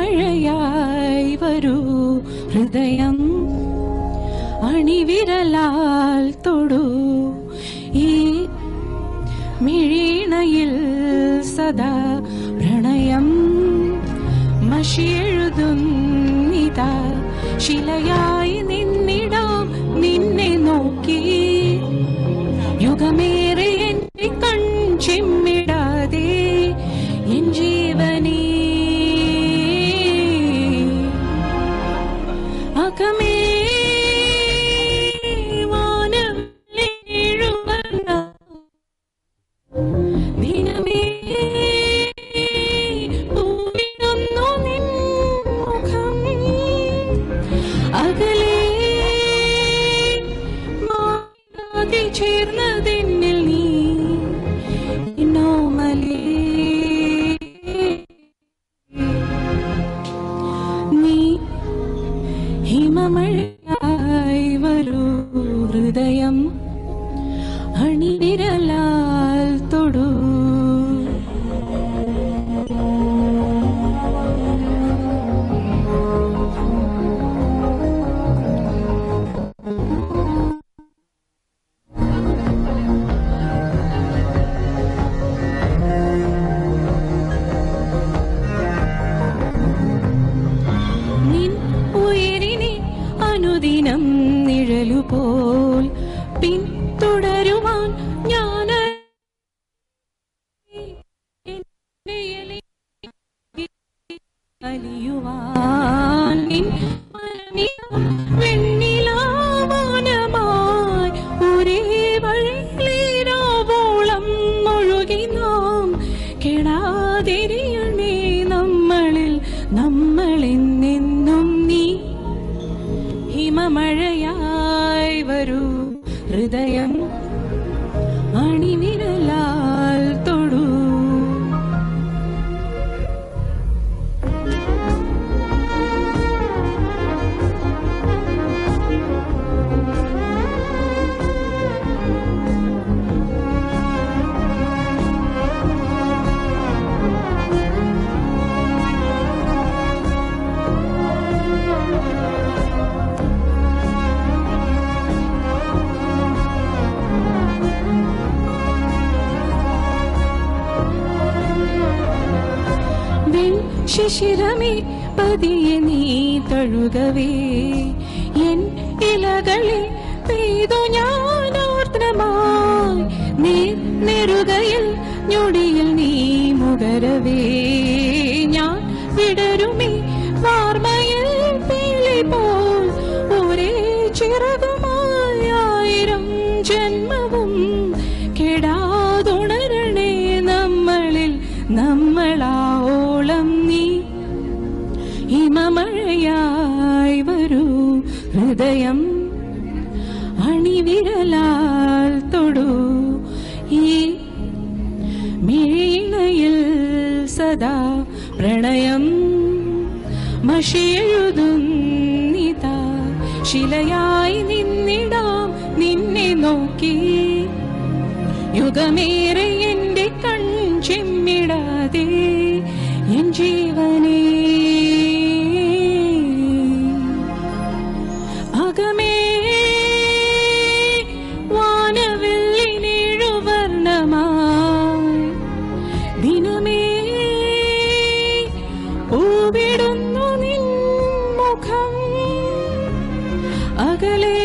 ഹിമമഴയായി വരൂ ഹൃദയം അണിവിരലാൽ തൊടൂ ഈ മിഴീണയിൽ സദാ പ്രണയം മഷിയെഴുതുന്നിതാ ശിലയായി നിന്നിടാം നിന്നെ നോക്കി യുഗമേറെ എന്റെ കൺചിമ്മിടാതെ എൻ ജീവനേ അകമേ വാനമെഴുവർണ്ണ ദിനമേ പൂവിടുന്നു നിൻ മുഖം അകലെ മാറി ചേർന്നതെന്നിൽ നീ നോമലേ നീ ഹിമമഴയായി വരൂ ഹൃദയം അണിവിരലാൽ തൊടൂ അനുദിനം നിഴലുപോൽ പിന്തുടരുവാൻ ഞാൻ അലിയുവാൻ വെണ്ണിലാവാനമായി ഒരേ വഴിയിലാവോളം ഒഴുകി നാം കെടാതിരിയണേ നമ്മളിൽ നമ്മളെന്നെന്നും നീ ഹിമമഴയായി വരൂ ഹൃദയം അണിവിരലാൽ തൊടൂ ശിശിരമേ പതിയെ നീ തഴുകവേ എൻ ഇലകളിൽ പെയ്തു ഞാൻ ഓർത്തമായി നെറുകയിൽ ഞൊടിയിൽ നീ മുകരവേ ഞാൻ വിടരുമേ വാർമയിൽ പീലി പോൽ ഒരേ ചിറകുമായായിരം ജന്മവും കെടാതുണരണേ നമ്മളിൽ നമ്മളാവോളം നീ ഹിമമഴയായി വരൂ ഹൃദയം അണിവിരലാൽ തൊടൂ ഈ മിഴീണയിൽ സദാ പ്രണയം മഷിയെഴുതുന്നിതാ ശിലയായി നിന്നിടാം നിന്നെ നോക്കി യുഗമേറെ എന്റെ കൺചിമ്മിടാതെ എൻ ജീവനേ അകമേ വാനവെള്ളിനേഴുവർണ്ണമായി ദിനമേ പൂവിടുന്നു നിൻ മുഖം അകലെ